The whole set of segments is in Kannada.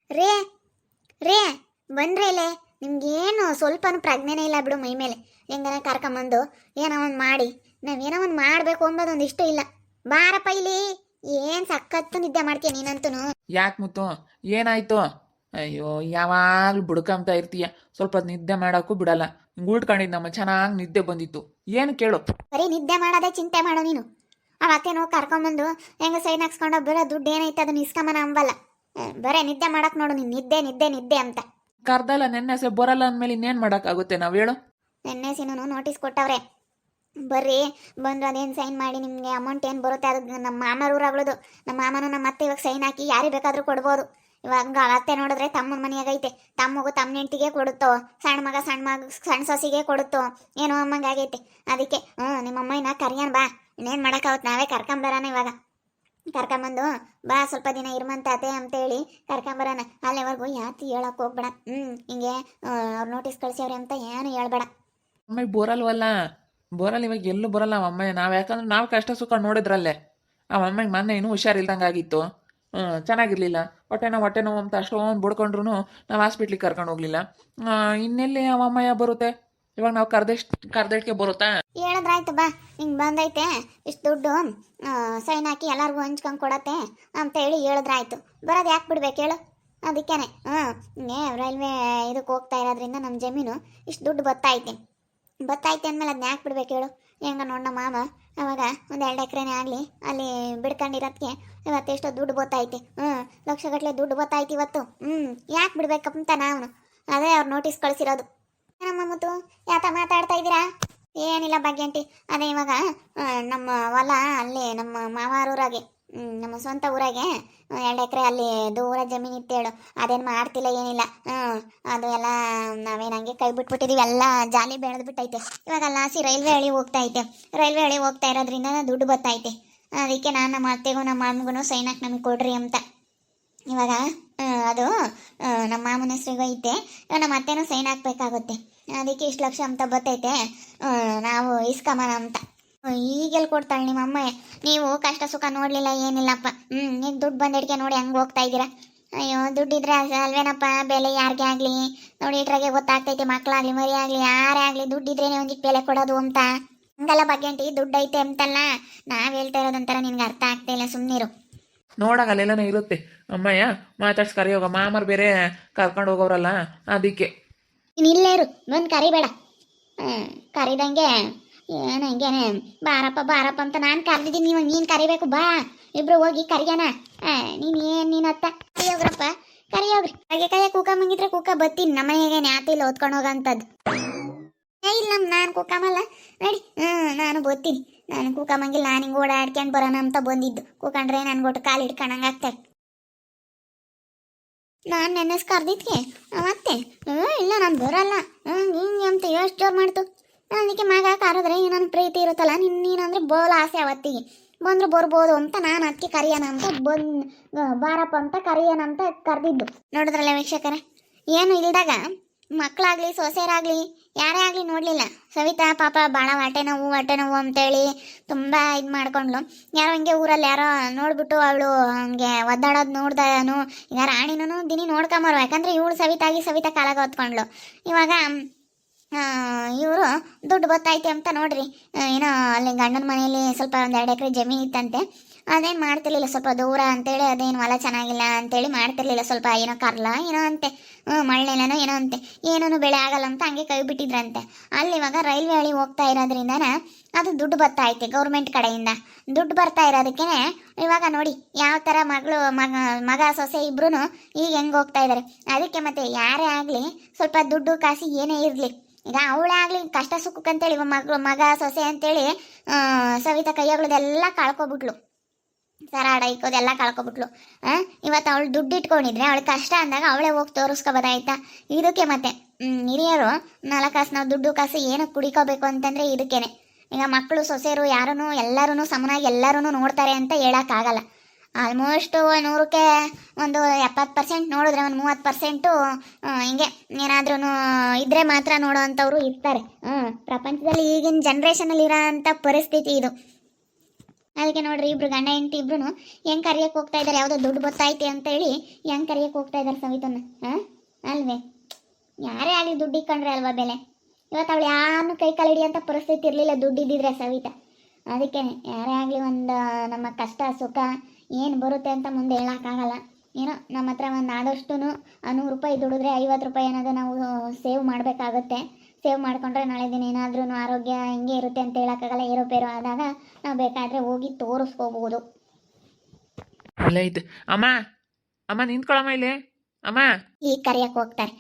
ರೇ ರೇ ಬಂದ್ರೇಲೆ ನಿಮ್ಗೇನು ಸ್ವಲ್ಪನೂ ಪ್ರಜ್ಞೆನೇ ಇಲ್ಲ ಬಿಡು ಮೈ ಮೇಲೆ. ಹೆಂಗನ ಕರ್ಕೊಂಬಂದು ಏನೋ ಒಂದು ಮಾಡಿ ನಾವೇನೋ ಒಂದು ಮಾಡಬೇಕು ಅನ್ನೋದೊಂದು ಇಷ್ಟ ಇಲ್ಲ. ಬಾರಪ್ಪ ಇಲ್ಲಿ. ಏನು ಸಖತ್ತು ನಿದ್ದೆ ಮಾಡ್ತೀಯ ನೀನಂತೂ. ಯಾಕೆ ಮುತ್ತು, ಏನಾಯ್ತು? ಅಯ್ಯೋ, ಯಾವಾಗಲೂ ಬುಡ್ಕಂತ ಇರ್ತೀಯ, ಸ್ವಲ್ಪ ಹೊತ್ತು ನಿದ್ದೆ ಮಾಡೋಕ್ಕೂ ಬಿಡಲ್ಲ. ಹಿಂಗೆ ಉಳ್ಕೊಂಡಿದ್ದಮ್ಮ, ಚೆನ್ನಾಗಿ ನಿದ್ದೆ ಬಂದಿತ್ತು. ಏನು ಕೇಳು? ಬರೀ ನಿದ್ದೆ ಮಾಡೋದೇ ಚಿಂತೆ ಮಾಡೋ ನೀನು. ಅವತ್ತೇನೋ ಕರ್ಕೊಂಬಂದು ಹೆಂಗ ಸೈನ್ ಹಾಕ್ಸ್ಕೊಂಡು ಬರೋ ದುಡ್ಡು ಏನೈತೆ ಅದನ್ನ ಇಸ್ಕೊಂಬನ ಅಂಬಲ್ಲ. ಬರೇ ನಿದ್ದೆ ಮಾಡಕ್ ನೋಡು ನೀನು, ನಿದ್ದೆ ನಿದ್ದೆ ನಿದ್ದೆ ಅಂತ. ಕರ್ದಲ್ಲ ನೆನ್ನೆ ಸೆ ಬರಲ್ಲ ಅಂದಮೇಲೆ ಇನ್ನೇನು ಮಾಡೋಕ್ಕಾಗುತ್ತೆ ನಾವು ಹೇಳು? ನೆನ್ನೆ ಸಿನೂ ನೋಟಿಸ್ ಕೊಟ್ಟವ್ರೆ. ಬರ್ರಿ ಬಂದು ಅದೇನು ಸೈನ್ ಮಾಡಿ ನಿಮಗೆ ಅಮೌಂಟ್ ಏನು ಬರುತ್ತೆ ಅದು ನಮ್ಮ ಮಾಮರ ಊರಾಗಳದು. ನಮ್ಮ ಮಾಮನ ನಮ್ಮ ಅತ್ತೆ ಇವಾಗ ಸೈನ್ ಹಾಕಿ ಯಾರಿಗೆ ಬೇಕಾದರೂ ಕೊಡ್ಬೋದು. ಇವಾಗ ಅತ್ತೆ ನೋಡಿದ್ರೆ ತಮ್ಮನ ಮನೆಯಾಗೈತೆ, ತಮ್ಮಗೂ ತಮ್ಮ ಹೆಂಡ್ತಿಗೆ ಕೊಡುತ್ತೋ, ಸಣ್ಣ ಮಗ ಸಣ್ಣ ಸೊಸಿಗೆ ಕೊಡುತ್ತೋ ಏನೋ ಅಮ್ಮಂಗಾಗೈತೆ. ಅದಕ್ಕೆ ನಿಮ್ಮ ಅಮ್ಮನ ಕರಿಯನ್ ಬಾ, ಇನ್ನೇನು ಮಾಡೋಕ್ಕಾಗುತ್ತೆ, ನಾವೇ ಕರ್ಕೊಂಬರೋಣ. ಇವಾಗ ಕರ್ಕೊಂಬಂದು ಬಾ ಸ್ವಲ್ಪ ದಿನ ಇರ್ಮಂತಾತೆ ಅಂತೇಳಿ ಕರ್ಕೊಂಬರೋಣ. ಅಲ್ಲಿವರೆಗೂ ಯಾತಿ ಹೇಳಕ್ಕೆ ಹೋಗ್ಬೇಡ. ಹಿಂಗೆ ಅವ್ರು ನೋಟಿಸ್ ಕಳಿಸ್ಯವ್ರೆ ಅಂತ ಏನು ಹೇಳ್ಬೇಡ. ಅಮ್ಮ ಬರಲ್ವಲ್ಲ, ಬರಲ್ಲ ಇವಾಗ, ಎಲ್ಲೂ ಬರಲ್ಲ ಅಮ್ಮ. ನಾವು ಯಾಕಂದ್ರೆ ನಾವು ಕಷ್ಟ ಸುಖ ನೋಡಿದ್ರಲ್ಲೇ. ಆ ಅಮ್ಮಗೆ ಮೊನ್ನೆ ಇನ್ನೂ ಹುಷಾರಿಲ್ದಂಗೆ ಆಗಿತ್ತು. ಚೆನ್ನಾಗಿರ್ಲಿಲ್ಲ, ಹೊಟ್ಟೆ ನೋವು ಅಂತ ಅಷ್ಟೊಂದು ಬಡ್ಕೊಂಡ್ರು ನಾವು ಹಾಸ್ಪಿಟ್ಲಿಗೆ ಕರ್ಕೊಂಡು ಹೋಗ್ಲಿಲ್ಲ. ಇನ್ನೆಲ್ಲಿ ಅಮ್ಮಯ್ಯ ಬರುತ್ತೆ? ಇವಾಗ ನಾವು ಕರ್ದೆಟ್ಗೆ ಬರುತ್ತಾ? ಹೇಳಿದ್ರಾಯ್ತು ಬಾ, ಹಿಂಗೆ ಬಂದೈತೆ ಇಷ್ಟು ದುಡ್ಡು ಸೈನ್ ಹಾಕಿ ಎಲ್ಲರಿಗೂ ಹಂಚ್ಕೊಂಡು ಕೊಡತ್ತೆ ಅಂತೇಳಿ ಹೇಳಿದ್ರಾಯ್ತು. ಬರೋದು ಯಾಕೆ ಬಿಡ್ಬೇಕು ಹೇಳು? ಅದಕ್ಕೇನೆ ಹಿಂಗೆ ರೈಲ್ವೆ ಇದಕ್ಕೆ ಹೋಗ್ತಾ ಇರೋದ್ರಿಂದ ನಮ್ಮ ಜಮೀನು ಇಷ್ಟು ದುಡ್ಡು ಬತ್ತೈತೆ ಅಂದಮೇಲೆ ಅದನ್ನ ಯಾಕೆ ಬಿಡ್ಬೇಕು ಹೇಳು? ಹೆಂಗ ನೋಡ ಮಾಮ ಅವಾಗ ಒಂದು 2 ಎಕರೆನೇ ಆಗಲಿ ಅಲ್ಲಿ ಬಿಡ್ಕೊಂಡಿರೋದಕ್ಕೆ ಇವತ್ತು ಎಷ್ಟೋ ದುಡ್ಡು ಬತ್ತೈತೆ. ಲಕ್ಷಗಟ್ಟಲೆ ದುಡ್ಡು ಬತ್ತೈತೆ ಇವತ್ತು. ಯಾಕೆ ಬಿಡ್ಬೇಕಂತ ನಾವು ಅದೇ ಅವ್ರು ನೋಟಿಸ್ ಕಳಿಸಿರೋದು. ನಮ್ಮ ಮತ್ತು ಯಾತ ಮಾತಾಡ್ತಾ ಇದ್ದೀರಾ? ಏನಿಲ್ಲ ಭಾಗ್ಯಂಟಿ, ಅದೇ ಇವಾಗ ನಮ್ಮ ಹೊಲ ಅಲ್ಲಿ ನಮ್ಮ ಮಾವಾರೂರಾಗೆ, ನಮ್ಮ ಸ್ವಂತ ಊರಾಗೆ 2 ಎಕರೆ ಅಲ್ಲಿ ದೂರ ಜಮೀನು ಇತ್ತೇಳು. ಅದೇನು ಮಾಡ್ತಿಲ್ಲ ಏನಿಲ್ಲ. ಅದು ಎಲ್ಲ ನಾವೇನು ಹಂಗೆ ಕೈ ಬಿಟ್ಬಿಟ್ಟಿದ್ದೀವಿ, ಎಲ್ಲ ಜಾಲಿ ಬೆಳೆದು ಬಿಟ್ಟೈತೆ. ಇವಾಗ ಲಾಸಿ ರೈಲ್ವೆ ಹಳಿ ಹೋಗ್ತಾ ಇರೋದ್ರಿಂದ ದುಡ್ಡು ಬತ್ತೈತೆ. ಅದಕ್ಕೆ ನಾನು ನಮ್ಮ ಅತ್ತೆಗೂ ನಮ್ಮ ಮಾಮಗೂ ಸೈನ್ ಹಾಕಿ ನಮಗೆ ಕೊಡ್ರಿ ಅಂತ. ಇವಾಗ ಅದು ನಮ್ಮ ಮಾಮನ ಹೆಸ್ರಿಗೆ ಐತೆ, ನಮ್ಮ ಅತ್ತೆನೂ ಸೈನ್ ಹಾಕ್ಬೇಕಾಗುತ್ತೆ. ಅದಕ್ಕೆ ಇಷ್ಟು ಲಕ್ಷ ಅಂತ ಬತ್ತೈತೆ, ನಾವು ಇಸ್ಕೊಂಬನ ಅಂತ. ಈಗೆಲ್ಲಿ ಕೊಡ್ತಾಳೆ ನಿಮ್ಮ ಅಮ್ಮ? ನೀವು ಕಷ್ಟ ಸುಖ ನೋಡಲಿಲ್ಲ ಏನಿಲ್ಲಪ್ಪ. ಈಗ ದುಡ್ಡು ಬಂದಿಡ್ಕೆ ನೋಡಿ ಹಂಗೆ ಹೋಗ್ತಾ ಇದ್ದೀರಾ. ಅಯ್ಯೋ, ದುಡ್ಡಿದ್ರೆ ಅಲ್ವೇನಪ್ಪ ಬೆಲೆ ಯಾರಿಗೆ ಆಗಲಿ ನೋಡಿ, ಇಟ್ರಾಗೆ ಗೊತ್ತಾಗ್ತೈತೆ. ಮಕ್ಕಳಾಗಲಿ ಮರಿ ಆಗಲಿ ಯಾರೇ ಆಗಲಿ ದುಡ್ಡಿದ್ರೇನೆ ಒಂದಿಟ್ಟು ಬೆಲೆ ಕೊಡೋದು ಅಂತ. ಹಂಗಲ್ಲ ಭಾಗ್ಯಂಟಿ, ದುಡ್ಡು ಐತೆ ಅಂತಲ್ಲ ನಾವು ಹೇಳ್ತಾ ಇರೋದಂತರ ನಿನ್ಗೆ ಅರ್ಥ ಆಗ್ತಾ ಇಲ್ಲ, ಸುಮ್ಮನಿರು. ನೋಡಾಗ ಅಲ್ಲೆಲ್ಲನೇ ಇರುತ್ತೆ ಅಮ್ಮಯ್ಯ, ಮಾತಾಡ್ಸಿ ಕರಿಯೋಗ. ಮಾಮರು ಬೇರೆ ಕರ್ಕೊಂಡು ಹೋಗೋರಲ್ಲ, ಅದಕ್ಕೆ. ನೀನು ಇಲ್ಲೇ ಇರು, ಬಂದು ಕರಿಬೇಡ. ಕರಿದಂಗೆ ಏನು ಹಿಂಗೇನೆ ಬಾರಪ್ಪ ಅಂತ ನಾನು ಕರೆದಿದ್ದೀನಿ. ನೀವು ನೀನು ಕರಿಬೇಕು, ಬಾ ಇಬ್ರು ಹೋಗಿ ಕರಿಯೋಣ. ನೀನು ಅತ್ತ ಕರಿಯೋಗ್ರಿ ಹಾಗೆ ಕೂಕ ಮಂಗಿದ್ರೆ ಕೂಕ ಬತ್ತೀನಿ. ನಮ್ಮ ಹೇಗೇನೆ ಆತಿಲ್ಲ ಓದ್ಕೊಂಡು ಹೋಗೋಂಥದ್ದು ಇಲ್ಲ. ನಾನು ಕೂಕಮಲ್ಲ ನಡಿ. ನಾನು ಬತ್ತೀನಿ, ನಾನು ಕೂಕ ಮಂಗಿಲ್ಲ. ನಾನು ಹಿಂಗೆ ಓಡಾಡ್ಕೊಂಡು ಬರೋಣ ಅಂತ ಬಂದಿದ್ದು. ಕೂಕೊಂಡ್ರೆ ನನ್ಗೊಟ್ಟು ಕಾಲು ಹಿಡ್ಕೊಂಡಂಗೆ ಆಗ್ತಾರೆ. ನಾನು ನೆನ್ನೆಸ್ ಕರ್ದಿದ್ಕೆ ಮತ್ತೆ ಇಲ್ಲ ನಾನು ಬರಲ್ಲ ಹಿಂಗೆ ಅಂತ ಎಷ್ಟು ಜೋರು ಮಾಡ್ತು. ಅದಕ್ಕೆ ಮಗ ಕರೆದ್ರೆ ನನ್ನ ಪ್ರೀತಿ ಇರುತ್ತಲ್ಲ ನೀನಂದ್ರೆ ಬೋಲ ಆಸೆ ಅವತ್ತಿಗೆ ಬಂದ್ರು ಬರ್ಬೋದು ಅಂತ ನಾನು ಅದಕ್ಕೆ ಕರಿಯೋಣ ಅಂತ ಬಾರಪ್ಪ ಅಂತ ಕರಿಯೋಣ ಅಂತ ಕರೆದಿದ್ದು. ನೋಡಿದ್ರಲ್ಲ ವೀಕ್ಷಕರೇ, ಏನು ಇಲ್ದಾಗ ಮಕ್ಕಳಾಗಲಿ ಸೊಸೆಯರಾಗಲಿ ಯಾರೇ ಆಗಲಿ ನೋಡಲಿಲ್ಲ. ಸವಿತಾ ಪಾಪ ಭಾಳ ಹೊಟ್ಟೆ ನೋವು ಅಂತೇಳಿ ತುಂಬ ಇದು ಮಾಡ್ಕೊಂಡ್ಲು. ಯಾರೋ ಹಂಗೆ ಊರಲ್ಲಿ ಯಾರೋ ನೋಡ್ಬಿಟ್ಟು ಅವಳು ಹಂಗೆ ಒದ್ದಾಡೋದು ನೋಡ್ದನು. ಈಗ ರಾಣಿನೂ ದಿನಿ ನೋಡ್ಕೊಂಬರು, ಯಾಕಂದರೆ ಇವಳು ಸವಿತಾ ಕಾಲಾಗ ಹೊತ್ಕೊಂಡ್ಲು. ಇವಾಗ ಇವರು ದುಡ್ಡು ಬತ್ತೈತೆ ಅಂತ ನೋಡ್ರಿ, ಏನೋ ಅಲ್ಲಿ ಗಂಡನ ಮನೆಯಲ್ಲಿ ಸ್ವಲ್ಪ ಒಂದು 2 ಎಕರೆ ಜಮೀನು ಇತ್ತಂತೆ. ಅದೇನು ಮಾಡ್ತಿರ್ಲಿಲ್ಲ, ಸ್ವಲ್ಪ ದೂರ ಅಂತೇಳಿ ಅದೇನು ಹೊಲ ಚೆನ್ನಾಗಿಲ್ಲ ಅಂತೇಳಿ ಮಾಡ್ತಿರ್ಲಿಲ್ಲ. ಸ್ವಲ್ಪ ಏನೋ ಕರ್ಲ ಏನೋ ಅಂತೆ, ಮಳ್ಳೆನೋ ಏನೋ ಅಂತೆ, ಏನೂ ಬೆಳೆ ಆಗಲ್ಲ ಅಂತ ಹಂಗೆ ಕೈ ಬಿಟ್ಟಿದ್ರಂತೆ. ಅಲ್ಲಿ ಇವಾಗ ರೈಲ್ವೆ ಹಳಿ ಹೋಗ್ತಾ ಇರೋದ್ರಿಂದ ಅದು ದುಡ್ಡು ಬರ್ತಾ ಐತೆ ಗೌರ್ಮೆಂಟ್ ಕಡೆಯಿಂದ. ದುಡ್ಡು ಬರ್ತಾ ಇರೋದಕ್ಕೆ ಇವಾಗ ನೋಡಿ ಯಾವ ಥರ ಮಗ ಸೊಸೆ ಇಬ್ರು ಈಗ ಹೆಂಗೆ ಹೋಗ್ತಾ ಇದ್ದಾರೆ. ಅದಕ್ಕೆ ಮತ್ತೆ ಯಾರೇ ಆಗಲಿ ಸ್ವಲ್ಪ ದುಡ್ಡು ಕಾಸು ಏನೇ ಇರಲಿ, ಈಗ ಅವಳೇ ಆಗಲಿ ಕಷ್ಟ ಸುಖಕ್ಕಂತೇಳಿ ಮಗ ಸೊಸೆ ಅಂತೇಳಿ ಸವಿತಾ ಕೈಯಾಗಳದೆಲ್ಲ ಕಳ್ಕೊಬಿಟ್ಲು. ಸರಾಡ ಇಕ್ಕೋದೆಲ್ಲ ಕಳ್ಕೊಬಿಟ್ಲು. ಇವತ್ತು ಅವಳು ದುಡ್ಡು ಇಟ್ಕೊಂಡಿದ್ರೆ ಅವಳು ಕಷ್ಟ ಅಂದಾಗ ಅವಳೇ ಹೋಗಿ ತೋರಿಸ್ಕೊಬೋದಾಯ್ತಾ? ಇದಕ್ಕೆ ಮತ್ತೆ ಹಿರಿಯರು 4 ಕಾಸು ನಾವು ದುಡ್ಡು ಕಾಸು ಏನಕ್ಕೆ ಕುಡಿಕೋಬೇಕು ಅಂತಂದರೆ ಇದಕ್ಕೇನೆ. ಈಗ ಮಕ್ಕಳು ಸೊಸೆಯರು ಯಾರೂ ಎಲ್ಲರೂ ಸಮನಾಗಿ ಎಲ್ಲರೂ ನೋಡ್ತಾರೆ ಅಂತ ಹೇಳೋಕ್ಕಾಗಲ್ಲ. ಆಲ್ಮೋಸ್ಟು 100ಕ್ಕೆ ಒಂದು 70% ನೋಡಿದ್ರೆ ಒಂದು 30% ಹಿಂಗೆ ಏನಾದ್ರೂ ಇದ್ರೆ ಮಾತ್ರ ನೋಡೋ ಅಂಥವ್ರು ಇರ್ತಾರೆ. ಪ್ರಪಂಚದಲ್ಲಿ ಈಗಿನ ಜನ್ರೇಷನಲ್ಲಿ ಇರೋ ಅಂಥ ಪರಿಸ್ಥಿತಿ ಇದು. ಅದಕ್ಕೆ ನೋಡ್ರಿ ಇಬ್ರು ಗಂಡ ಹೆಂಡತಿ ಇಬ್ರು ಹೆಂಗ್ ಕರಿಯಕ್ಕೆ ಹೋಗ್ತಾ ಇದ್ದಾರೆ, ಯಾವುದೋ ದುಡ್ಡು ಗೊತ್ತೈತೆ ಅಂತ ಹೇಳಿ ಹೆಂಗ್ ಕರಿಯಕ್ಕೆ ಹೋಗ್ತಾ ಇದ್ದಾರೆ ಸವಿತನ್ನ. ಅಲ್ವೇ, ಯಾರೇ ಆಗಲಿ ದುಡ್ಡು ಇಕ್ಕೊಂಡ್ರೆ ಅಲ್ವಾ ಬೆಲೆ. ಇವತ್ತು ಅವಳು ಯಾರನ್ನು ಕೈ ಕಾಲು ಹಿಡಿಯಂಥ ಪರಿಸ್ಥಿತಿ ಇರಲಿಲ್ಲ ದುಡ್ಡು ಇದ್ದಿದ್ರೆ ಸವಿತಾ. ಅದಕ್ಕೆ ಯಾರೇ ಆಗಲಿ ಒಂದು ನಮ್ಮ ಕಷ್ಟ ಸುಖ ಏನು ಬರುತ್ತೆ ಅಂತ ಮುಂದೆ ಹೇಳೋಕ್ಕಾಗಲ್ಲ. ಏನೋ ನಮ್ಮ ಹತ್ರ ಒಂದು ಆದಷ್ಟು 100 ರೂಪಾಯಿ ದುಡಿದ್ರೆ 50 ರೂಪಾಯಿ ಅನ್ನೋದು ನಾವು ಸೇವ್ ಮಾಡಬೇಕಾಗುತ್ತೆ. ಸೇವ್ ಮಾಡಿಕೊಂಡ್ರೆ ನಾಳೆ ದಿನ ಏನಾದ್ರೂ ಆರೋಗ್ಯ ಹಿಂಗೆ ಇರುತ್ತೆ ಅಂತ ಹೇಳೋಕ್ಕಾಗಲ್ಲ. ಏರೋಪೇರು ಆದಾಗ ನಾವು ಬೇಕಾದರೆ ಹೋಗಿ ತೋರಿಸ್ಕೋಬಹುದು. ಅಲ್ಲ ಐತೆ ಅಮ್ಮ, ಅಮ್ಮ ನಿಂತ್ಕೊಳಮ್ಮ ಇಲ್ಲಿ ಅಮ್ಮ. ಈಗ ಕರಿಯಕ್ಕೆ ಹೋಗ್ತಾರೆ.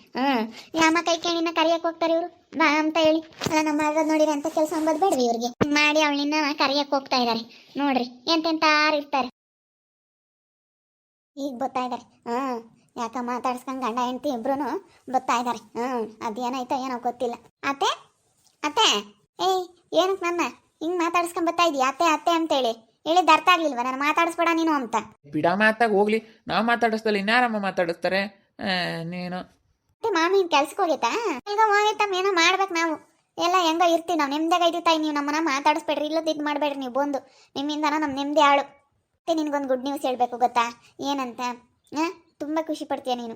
ಅಮ್ಮ ಕೈ ಕೇಳಿನ ಕರಿಯಕ್ಕೆ ಹೋಗ್ತಾರೆ ಇವರು ಬಾ ಅಂತ ಹೇಳಿ. ಅಲ್ಲ ನಮ್ಮ ಮಗ ನೋಡಿರಿ ಅಂತ ಕೆಲಸ ಅಂಬೋದು ಬೇಡವಿ ಇವ್ರಿಗೆ. ಮಾಡಿ ಅವಳನ್ನ ಕರಿಯಕ್ಕೆ ಹೋಗ್ತಾ ಇದ್ದಾರೆ. ನೋಡ್ರಿ ಎಂತೆಂತಾರು ಇರ್ತಾರೆ. ಈಗ ಬರ್ತಾ ಇದ್ದಾರೆ. ಯಾಕ ಮಾತಾಡ್ಸ್ಕೊಂಡು ಗಂಡ ಹೆಂಡತಿ ಇಬ್ರು ಬರ್ತಾ ಇದ್ದಾರೆ. ಅದೇನಾಯ್ತೋ ಏನೋ ಗೊತ್ತಿಲ್ಲ. ಅತ್ತೆ ಅತ್ತೆ, ಏಯ್ ಏನಕ್ಕೆ ನನ್ನ ಹಿಂಗೆ ಮಾತಾಡ್ಸ್ಕೊಂಡ್ ಬರ್ತಾ ಇದೀಯ ಅತ್ತೆ ಅತ್ತೆ ಅಂತೇಳಿ ಹೇಳಿದ್ದು ಅರ್ಥ ಆಗ್ಲಿಲ್ವ? ನಾನು ಮಾತಾಡಿಸ್ಬೇಡ ನೀನು ಅಂತ. ಬಿಡ ಮಾತಾಗ ಹೋಗ್ಲಿ, ನಾವು ಮಾತಾಡಿಸ್ದಲ್ಲ ಇನ್ಯಾರಮ್ಮ ಮಾತಾಡಿಸ್ತಾರೆ ನೀನು. ಮತ್ತೆ ಮಾಮಿ ಕೆಲ್ಸಕ್ಕೆ ಹೋಗೈತಾ? ಈಗ ಹೋಗೈತಮ್ಮ, ಏನೋ ಮಾಡ್ಬೇಕು ನಾವು ಎಲ್ಲ ಹೆಂಗೋ ಇರ್ತೀವಿ ನಾವು. ನೆಮ್ಮದಿಯಾಗ ಇದ್ದೀವಿ. ನೀವು ನಮ್ಮನ್ನ ಮಾತಾಡಿಸ್ಬೇಡ್ರಿ, ಇಲ್ಲದ ಇದು ಮಾಡಬೇಡ್ರಿ ನೀವು ಬಂದು. ನಿಮ್ಮಿಂದನ ನಮ್ಮ ನೆಮ್ಮದಿ ಹಾಳು. ಮತ್ತೆ ನಿನ್ಗೊಂದು ಗುಡ್ ನ್ಯೂಸ್ ಹೇಳಬೇಕು ಗೊತ್ತಾ? ಏನಂತ? ತುಂಬ ಖುಷಿ ಪಡ್ತೀಯ ನೀನು,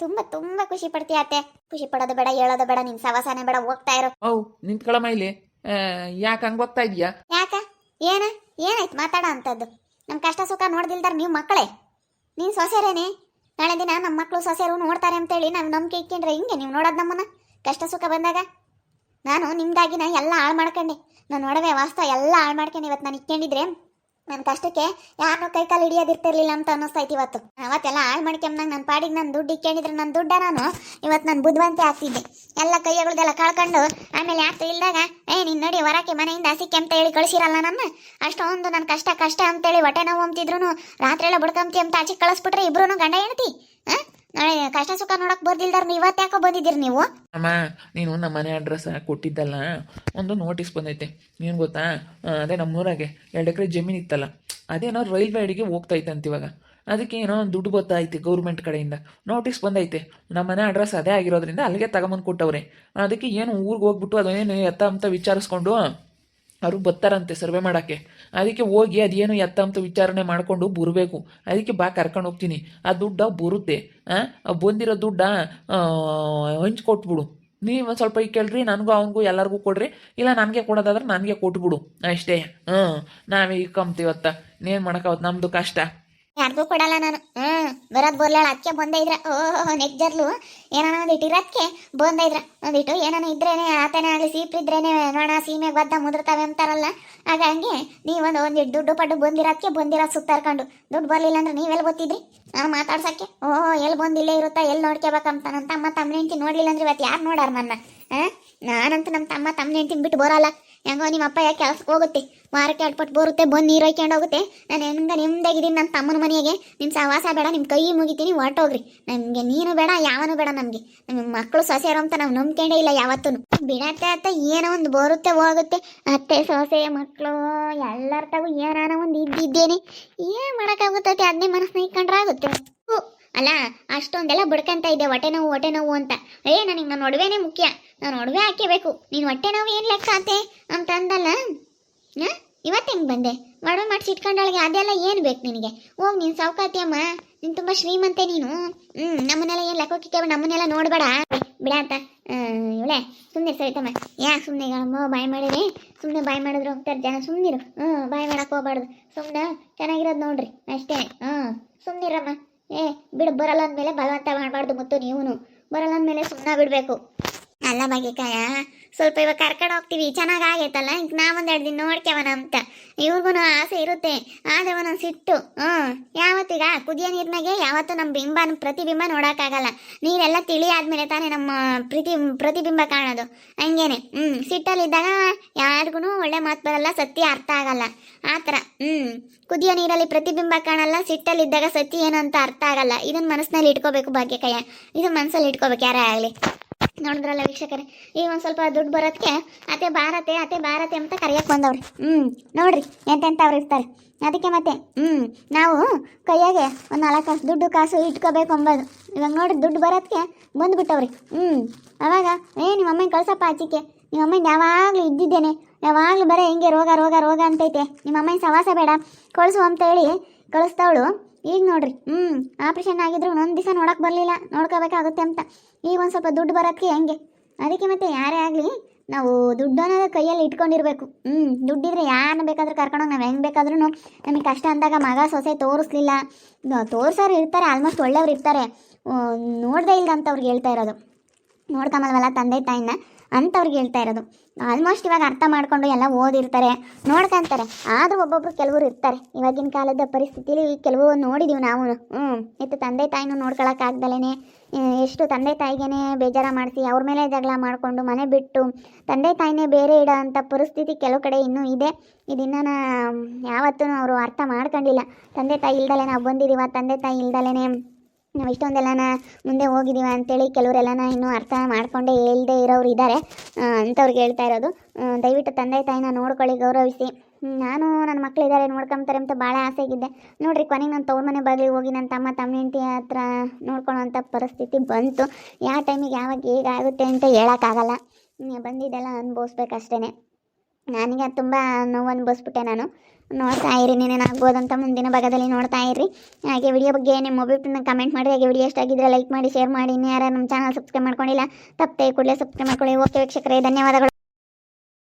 ತುಂಬ ತುಂಬ ಖುಷಿ ಪಡ್ತೀಯ ಅತ್ತೆ. ಖುಷಿ ಪಡೋದು ಬೇಡ, ಹೇಳೋದು ಬೇಡ, ನಿನ್ ಸವಾಸನೆ ಬೇಡ, ಹೋಗ್ತಾ ಇರೋ. ನಿಂತ್ಕೊಳಮ್ಮ ಇಲ್ಲಿ. ಯಾಕೆ ಹಂಗೆ ಹೋಗ್ತಾ ಇದೀಯಾ? ಯಾಕ ಏನಾಯ್ತು ಮಾತಾಡ ಅಂತದ್ದು? ನಮ್ಮ ಕಷ್ಟ ಸುಖ ನೋಡ್ದಿಲ್ದಾರ ನೀವು ಮಕ್ಕಳೇ. ನೀನು ಸೊಸೆರೇನೆ. ನಾಳೆ ದಿನ ನಮ್ಮ ಮಕ್ಕಳು ಸೊಸೆರು ನೋಡ್ತಾರೆ ಅಂತೇಳಿ ನಾವು ನಂಬಿಕೆ ಇಕ್ಕೊಂಡ್ರೆ ಹಿಂಗೆ ನೀವು ನೋಡೋದು ನಮ್ಮನ್ನ ಕಷ್ಟ ಸುಖ ಬಂದಾಗ. ನಾನು ನಿಮ್ದಾಗಿ ನಾನು ಎಲ್ಲ ಹಾಳು ಮಾಡ್ಕೊಂಡೆ. ನಾನು ಒಡವೆ ವಾಸ್ತ ಎಲ್ಲ ಹಾಳು ಮಾಡ್ಕೊಂಡು ಇವತ್ತು ನಾನು ಇಕ್ಕೊಂಡಿದ್ರೆ ನನ್ನ ಕಷ್ಟಕ್ಕೆ ಯಾರನ್ನೂ ಕೈ ಕಾಲು ಹಿಡಿಯೋದಿರ್ತಿರ್ಲಿಲ್ಲ ಅಂತ ಅನ್ನಿಸ್ತೈತಿ ಇವತ್ತು. ಅವತ್ತೆಲ್ಲ ಹಾಳು ಮಾಡ್ಕೊಂಬಂದಾಗ ನನ್ನ ಪಾಡಿಗೆ ನಾನು ದುಡ್ಡು ಇಕ್ಕೊಂಡಿದ್ರೆ ನನ್ನ ದುಡ್ಡ ನಾನು ಇವತ್ತು ನಾನು ಬುದ್ಧಿವಂತೆ ಆಗ್ತಿದ್ದೆ. ಎಲ್ಲ ಕೈಯಗಳದೆಲ್ಲ ಕಳ್ಕೊಂಡು ಆಮೇಲೆ ಯಾಕೆ ಇಲ್ದಾಗ ನೀನು ನೋಡಿ ಹೊರಕ್ಕೆ ಮನೆಯಿಂದ ಹಸಿಕೆ ಅಂತ ಹೇಳಿ ಕಳಿಸಿರಲ್ಲ ನನ್ನ. ಅಷ್ಟೊಂದು ನನ್ನ ಕಷ್ಟ ಅಂತೇಳಿ ಹೊಟ್ಟೆ ನೋವು ಅಂತಿದ್ರು ರಾತ್ರಿ ಎಲ್ಲ ಬಡ್ಕಂತಿ ಅಂತ ಆಚೆ ಕಳಿಸ್ಬಿಟ್ರೆ ಇಬ್ರು ಗಂಡ ಹೆಂಡತಿ. ನಾಳೆ ಕಷ್ಟ ಸುಖ ನೋಡಕ್ ಬರ್ದಿಲ್ದಾರ ಇವತ್ತು ಯಾಕೋ ಬಂದಿದ್ದೀರಿ ನೀವು? ಅಮ್ಮ, ನೀನು ನಮ್ಮ ಮನೆ ಅಡ್ರೆಸ್ ಕೊಟ್ಟಿದ್ದಲ್ಲ, ಒಂದು ನೋಟಿಸ್ ಬಂದೈತೆ. ಏನು ಗೊತ್ತಾ? ಅದೇ ನಮ್ಮೂರಾಗೆ 2 ಎಕರೆ ಜಮೀನು ಇತ್ತಲ್ಲ, ಅದೇನೋ ರೈಲ್ವೆ ಅಡಿಗೆ ಹೋಗ್ತೈತೆ ಅಂತ ಇವಾಗ. ಅದಕ್ಕೆ ಏನೋ ದುಡ್ಡು ಗೊತ್ತೈತೆ ಗೌರ್ಮೆಂಟ್ ಕಡೆಯಿಂದ ನೋಟಿಸ್ ಬಂದೈತೆ. ನಮ್ಮ ಮನೆ ಅಡ್ರೆಸ್ ಅದೇ ಆಗಿರೋದ್ರಿಂದ ಅಲ್ಲಿಗೆ ತಗೊಂಬಂದು ಕೊಟ್ಟವ್ರೆ. ಅದಕ್ಕೆ ಏನು ಊರಿಗೆ ಹೋಗ್ಬಿಟ್ಟು ಅದೇನು ಎತ್ತ ಅಂತ ವಿಚಾರಿಸ್ಕೊಂಡು ಅವರು ಬರ್ತಾರಂತೆ ಸರ್ವೆ ಮಾಡೋಕ್ಕೆ. ಅದಕ್ಕೆ ಹೋಗಿ ಅದೇನು ಎತ್ತ ಅಂತ ವಿಚಾರಣೆ ಮಾಡಿಕೊಂಡು ಬರಬೇಕು. ಅದಕ್ಕೆ ಬಾ ಕರ್ಕೊಂಡು ಹೋಗ್ತೀನಿ. ಆ ದುಡ್ಡು ಬರುತ್ತೆ. ಬಂದಿರೋ ದುಡ್ಡ ಹಂಚ್ಕೊಟ್ಬಿಡು. ನೀವು ಒಂದು ಸ್ವಲ್ಪ ಈಗ ಕೇಳ್ರಿ, ನನಗೂ ಅವನಿಗೂ ಎಲ್ಲರಿಗೂ ಕೊಡ್ರಿ, ಇಲ್ಲ ನನಗೆ ಕೊಡೋದಾದ್ರೆ ನನಗೆ ಕೊಟ್ಬಿಡು ಅಷ್ಟೇ. ನಾವೇ ಈಗ ಕಂಬ್ತೀವತ್ತ, ಇನ್ನೇನು ಮಾಡೋಕ್ಕಾವತ್ತು, ನಮ್ಮದು ಕಷ್ಟ. ಯಾರಿಗೂ ಕೊಡಲ್ಲ ನಾನು. ಬರೋದು ಬರ್ಲಾಳ ಅದಕ್ಕೆ ಬಂದೇ ಇದ್ರ. ನೆಕ್ ಜರ್ಲು ಏನಾನ ಒಂದಿಟ್ಟು ಇರೋದಕ್ಕೆ ಬಂದೇ ಇದ್ರ. ಒಂದಿಟ್ಟು ಏನಾನ ಇದ್ರೇನೆ ಆತನೇ ಆಗಲಿ ಸೀಪ್ರಿದ್ರೇನೆ ನೋಡ ಸೀಮೆ ಬದ್ದ ಮುದ್ರತಾವೆ ಅಂತಾರಲ್ಲ, ಆಗ ಹಂಗೆ ನೀವೊಂದಿಟ್ಟು ದುಡ್ಡು ಪಡ್ಡು ಬಂದಿರೋದಕ್ಕೆ ಬಂದಿರೋ ಸುತ್ತಾರ್ಕೊಂಡು. ದುಡ್ಡು ಬರಲಿಲ್ಲ ಅಂದ್ರೆ ನೀವೆಲ್ಲಿ ಗೊತ್ತಿದ್ರಿ ಮಾತಾಡ್ಸಕ್ಕೆ? ಎಲ್ಲಿ ಬಂದಿಲ್ಲೇ ಇರುತ್ತಾ, ಎಲ್ಲಿ ನೋಡ್ಕೋಬೇಕಂತ. ನನ್ನ ತಮ್ಮ ತಮ್ಮನ ಹೆಂಡ್ತಿ ನೋಡ್ಲಿಲ್ಲ ಅಂದ್ರೆ ಇವತ್ತು ಯಾರು ನೋಡಾರ ನನ್ನ? ನಾನಂತೂ ನಮ್ಮ ತಮ್ಮ ತಮ್ಮನ ಹೆಂಡ್ತಿನ ಬಿಟ್ಟು ಬರೋಲ್ಲ. ಹೆಂಗೋ ನಿಮ್ಮ ಅಪ್ಪ ಯಾಕೆ ಕೆಲ್ಸಕ್ಕೆ ಹೋಗುತ್ತೆ, ವಾರಕ್ಕೆ 2 ಪಟ್ಟು ಬರುತ್ತೆ, ಬಂದು ನೀರು ಹೊಯ್ಕೊಂಡು ಹೋಗುತ್ತೆ. ನಾನು ಹೆಂಗೆ ನಿಮ್ದಾಗಿದ್ದೀನಿ ನನ್ನ ತಮ್ಮನ ಮನೆಗೆ. ನಿಮ್ಮ ಸಹವಾಸ ಬೇಡ, ನಿಮ್ಮ ಕೈ ಮುಗಿತೀನಿ, ಹೊರಟೋಗ್ರಿ. ನಮಗೆ ನೀನು ಬೇಡ, ಯಾವನು ಬೇಡ. ನಮಗೆ ನಮ್ಮ ಮಕ್ಕಳು ಸೊಸೆಯರು ಅಂತ ನಾವು ನಂಬ್ಕೊಂಡೇ ಇಲ್ಲ ಯಾವತ್ತೂ. ಬಿಡತ್ತೆ ಅತ್ತೆ, ಏನೋ ಒಂದು ಬರುತ್ತೆ ಹೋಗುತ್ತೆ. ಅತ್ತೆ ಸೊಸೆ ಮಕ್ಕಳು ಎಲ್ಲರ ತಗು ಏನಾನ ಒಂದು ಇದ್ದಿದ್ದೇನೆ. ಏನು ಮಾಡೋಕ್ಕಾಗುತ್ತೈತೆ? ಅದನ್ನೇ ಮನಸ್ಸನ್ನ ಇಟ್ಕೊಂಡ್ರೆ ಆಗುತ್ತೆ. ಅಲ್ಲ ಅಷ್ಟೊಂದೆಲ್ಲ ಬಡ್ಕಂತ ಇದ್ದೆ ಹೊಟ್ಟೆ ನೋವು ಅಂತ. ನನಗೆ ನನ್ನ ಒಡವೆನೇ ಮುಖ್ಯ, ನಾನು ಒಡವೆ ಹಾಕಬೇಕು. ನೀನು ಹೊಟ್ಟೆ ನೋವು ಏನು ಲೆಕ್ಕ ಆತೆ ಅಂತ ಅಂದಲ್ಲ. ಇವತ್ತು ಹೆಂಗೆ ಬಂದೆ? ಒಡವೆ ಮಾಡಿಸಿ ಇಟ್ಕೊಂಡಾಳಿಗೆ ಅದೆಲ್ಲ ಏನು ಬೇಕು ನಿನಗೆ? ಹೋಗಿ ನೀನು ಸೌಕಾತಿ ಅಮ್ಮ, ನೀನು ತುಂಬ ಶ್ರೀಮಂತೆ ನೀನು. ನಮ್ಮನ್ನೆಲ್ಲ ಏನು ಲೆಕ್ಕಕ್ಕೆ ನಮ್ಮನ್ನೆಲ್ಲ ನೋಡಬೇಡ ಬಿಡ ಅಂತ. ಇವಳೆ ಸುಮ್ಮನೆ ಸರಿತಮ್ಮ, ಯಾಕೆ ಸುಮ್ಮನೆ ಬಾಯ್ ಮಾಡಿರಿ? ಸುಮ್ಮನೆ ಬಾಯ್ ಮಾಡಿದ್ರು ಹೋಗ್ತಾರೆ ಜನ. ಸುಮ್ಮನಿರು. ಬಾಯ್ ಮಾಡಕ್ಕೆ ಹೋಗ್ಬಾರ್ದು. ಸುಮ್ಮನೆ ಚೆನ್ನಾಗಿರೋದು ನೋಡ್ರಿ ಅಷ್ಟೇ. ಸುಮ್ಮನಿರಮ್ಮ. ಬಿಡು, ಬರಲ್ಲ ಅಂದಮೇಲೆ ಬಲವಂತ ಮಾಡಬಾರ್ದು. ಮತ್ತು ನೀವು ಬರಲ್ಲ ಅಂದಮೇಲೆ ಸುಮ್ಮನೆ ಬಿಡಬೇಕು. ಅಲ್ಲ ಬಗೆಕಾಯ, ಸ್ವಲ್ಪ ಇವಾಗ ಕರ್ಕೊಂಡು ಹೋಗ್ತೀವಿ, ಚೆನ್ನಾಗಾಗೈತಲ್ಲ, ಈಗ ನಾವೊಂದೆರಡು ದಿನ ನೋಡ್ಕೇವನ ಅಂತ. ಇವ್ರಿಗೂ ಆಸೆ ಇರುತ್ತೆ, ಆದರೆ ಒಂದೊಂದು ಸಿಟ್ಟು. ಯಾವತ್ತೀಗ ಕುದಿಯೋ ನೀರಿನಾಗೆ ಯಾವತ್ತೂ ನಮ್ಮ ಪ್ರತಿಬಿಂಬ ನೋಡೋಕ್ಕಾಗಲ್ಲ. ನೀರೆಲ್ಲ ತಿಳಿ ಆದಮೇಲೆ ತಾನೇ ನಮ್ಮ ಪ್ರತಿಬಿಂಬ ಕಾಣೋದು. ಹಂಗೇನೆ ಸಿಟ್ಟಲ್ಲಿದ್ದಾಗ ಯಾರಿಗೂ ಒಳ್ಳೆ ಮಾತು ಬರಲ್ಲ, ಸತ್ಯ ಅರ್ಥ ಆಗಲ್ಲ. ಆ ಥರ ಕುದಿಯೋ ನೀರಲ್ಲಿ ಪ್ರತಿಬಿಂಬ ಕಾಣಲ್ಲ, ಸಿಟ್ಟಲ್ಲಿದ್ದಾಗ ಸತ್ಯ ಏನು ಅಂತ ಅರ್ಥ ಆಗಲ್ಲ. ಇದನ್ನ ಮನಸ್ಸಿನಲ್ಲಿ ಇಟ್ಕೋಬೇಕು ಭಾಗ್ಯಕಯ್ಯ, ಇದನ್ನ ಮನಸ್ಸಲ್ಲಿ ಇಟ್ಕೋಬೇಕು ಯಾರೇ ಆಗಲಿ. ನೋಡಿದ್ರಲ್ಲ ವೀಕ್ಷಕರೇ, ಈಗ ಒಂದು ಸ್ವಲ್ಪ ದುಡ್ಡು ಬರೋದಕ್ಕೆ ಅತ್ತೆ ಭಾರತೆ ಅಂತ ಕರೆಯಕ್ಕೆ ಬಂದವ್ರಿ. ನೋಡ್ರಿ ಎಂತೆಂಥವ್ರು ಇರ್ತಾರೆ. ಅದಕ್ಕೆ ಮತ್ತೆ ನಾವು ಕೈಯಾಗೆ ಒಂದು 4 ಕಾಸು ದುಡ್ಡು ಕಾಸು ಇಟ್ಕೋಬೇಕು ಅಂಬೋದು. ಇವಾಗ ನೋಡ್ರಿ ದುಡ್ಡು ಬರೋದಕ್ಕೆ ಬಂದುಬಿಟ್ಟವ್ರಿ. ಅವಾಗ ನಿಮ್ಮ ಅಮ್ಮನ ಕಳ್ಸಪ್ಪ ಆಚಿಕೆ, ನಿಮ್ಮ ಅಮ್ಮನ ಯಾವಾಗಲೂ ಇದ್ದಿದ್ದೇನೆ, ಯಾವಾಗಲೂ ಬರೀ ಹಿಂಗೆ ರೋಗ ರೋಗ ರೋಗ ಅಂತೈತೆ. ನಿಮ್ಮ ಅಮ್ಮನ ಸವಾಸ ಬೇಡ ಕಳಿಸು ಅಂತ ಹೇಳಿ ಕಳಿಸ್ತಾವಳು. ಈಗ ನೋಡ್ರಿ ಆಪ್ರೇಷನ್ ಆಗಿದ್ರು ಒಂದೊಂದು ದಿವಸ ನೋಡೋಕೆ ಬರಲಿಲ್ಲ, ನೋಡ್ಕೋಬೇಕಾಗುತ್ತೆ ಅಂತ. ಈಗ ಒಂದು ಸ್ವಲ್ಪ ದುಡ್ಡು ಬರೋದಕ್ಕೆ ಹೆಂಗೆ. ಅದಕ್ಕೆ ಮತ್ತೆ ಯಾರೇ ಆಗಲಿ ನಾವು ದುಡ್ಡು ಅನ್ನೋದು ಕೈಯಲ್ಲಿ ಇಟ್ಕೊಂಡಿರ್ಬೇಕು. ದುಡ್ಡಿದ್ರೆ ಯಾರನ್ನ ಬೇಕಾದ್ರೂ ಕರ್ಕೊಂಡೋಗಿ ನಾವು ಹೆಂಗೆ ಬೇಕಾದ್ರೂ ನಮಗೆ ಕಷ್ಟ ಅಂದಾಗ ಮಗ ಸೊಸೆ ತೋರಿಸ್ಲಿಲ್ಲ, ತೋರ್ಸೋರು ಇರ್ತಾರೆ, ಆಲ್ಮೋಸ್ಟ್ ಒಳ್ಳೆಯವ್ರು ಇರ್ತಾರೆ, ನೋಡದೇ ಇಲ್ದಂಥವ್ರಿಗೆ ಹೇಳ್ತಾ ಇರೋದು, ನೋಡ್ಕೊಂಬಲ್ವಲ್ಲ ತಂದೆ ತಾಯಿನ ಅಂಥವ್ರಿಗೆ ಹೇಳ್ತಾ ಇರೋದು. ಆಲ್ಮೋಸ್ಟ್ ಇವಾಗ ಅರ್ಥ ಮಾಡ್ಕೊಂಡು ಎಲ್ಲ ಓದಿರ್ತಾರೆ, ನೋಡ್ಕೊಂತಾರೆ. ಆದರೂ ಒಬ್ಬೊಬ್ರು ಕೆಲವರು ಇರ್ತಾರೆ ಇವಾಗಿನ ಕಾಲದ ಪರಿಸ್ಥಿತಿಲಿ ಕೆಲವು ನೋಡಿದ್ದೀವಿ ನಾವು. ಇತ್ತು ತಂದೆ ತಾಯಿನೂ ನೋಡ್ಕೊಳಕ್ಕಾಗ್ದಲೇ ಎಷ್ಟು ತಂದೆ ತಾಯಿಗೇನೆ ಬೇಜಾರ ಮಾಡಿಸಿ ಅವ್ರ ಮೇಲೆ ಜಗಳ ಮಾಡಿಕೊಂಡು ಮನೆ ಬಿಟ್ಟು ತಂದೆ ತಾಯಿನೇ ಬೇರೆ ಇಡೋ ಅಂಥ ಪರಿಸ್ಥಿತಿ ಕೆಲವು ಕಡೆ ಇನ್ನೂ ಇದೆ. ಇದನ್ನು ಯಾವತ್ತೂ ಅವರು ಅರ್ಥ ಮಾಡ್ಕೊಂಡಿಲ್ಲ. ತಂದೆ ತಾಯಿ ಇಲ್ದಲೇ ನಾವು ಬಂದಿದ್ದೀವ, ತಂದೆ ತಾಯಿ ಇಲ್ದಲೇ ನಾವು ಇಷ್ಟೊಂದೆಲ್ಲನ ಮುಂದೆ ಹೋಗಿದ್ದೀವ ಅಂತೇಳಿ ಕೆಲವರೆಲ್ಲನ ಇನ್ನೂ ಅರ್ಥ ಮಾಡ್ಕೊಂಡೇ ಹೇಳ್ದೇ ಇರೋರು ಇದ್ದಾರೆ. ಅಂಥವ್ರಿಗೆ ಹೇಳ್ತಾ ಇರೋದು, ದಯವಿಟ್ಟು ತಂದೆ ತಾಯಿನ ನೋಡ್ಕೊಳ್ಳಿ, ಗೌರವಿಸಿ. ನಾನು ನನ್ನ ಮಕ್ಕಳಿದ್ದಾರೆ ನೋಡ್ಕೊಂತಾರೆ ಅಂತ ಭಾಳ ಆಸೆಗಿದ್ದೆ. ನೋಡಿರಿ ಕೊನೆಗೆ ನಾನು ತವ್ರ ಮನೆ ಬಾಗಿಲಿಗೆ ಹೋಗಿ ನನ್ನ ತಮ್ಮ ಹೆಂಡತಿ ಹತ್ರ ನೋಡ್ಕೊಳ್ಳೋಂಥ ಪರಿಸ್ಥಿತಿ ಬಂತು. ಯಾವ ಟೈಮಿಗೆ ಯಾವಾಗ ಹೇಗಾಗುತ್ತೆ ಅಂತ ಹೇಳೋಕ್ಕಾಗಲ್ಲ. ಬಂದಿದ್ದೆಲ್ಲ ಅನುಭವಿಸ್ಬೇಕಷ್ಟೇ. ನನಗೆ ತುಂಬ ನೋವು ಅನುಭವಿಸ್ಬಿಟ್ಟೆ ನಾನು. ನೋಡ್ತಾ ಇರಿ, ನೀನೇನಾಗ್ಬೋದಂತ ಮುಂದಿನ ಭಾಗದಲ್ಲಿ ನೋಡ್ತಾ ಇರಿ. ಹಾಗೆ ವಿಡಿಯೋ ಬಗ್ಗೆ ನಿಮ್ಮ ಒಬ್ಬೊಬ್ಬರನ್ನ ಕಮೆಂಟ್ ಮಾಡಿ. ಹಾಗೆ ವಿಡಿಯೋ ಎಷ್ಟಾಗಿದ್ದರೆ ಲೈಕ್ ಮಾಡಿ, ಶೇರ್ ಮಾಡಿ. ಇನ್ನು ಯಾರು ನಮ್ಮ ಚಾನಲ್ ಸಬ್ಸ್ಕ್ರೈಬ್ ಮಾಡ್ಕೊಂಡಿಲ್ಲ ತಪ್ಪದೆ ಕೂಡಲೇ ಸಬ್ಸ್ಕ್ರೈಬ್ ಮಾಡ್ಕೊಳ್ಳಿ. ಓಕೆ ವೀಕ್ಷಕರೇ, ಧನ್ಯವಾದಗಳು.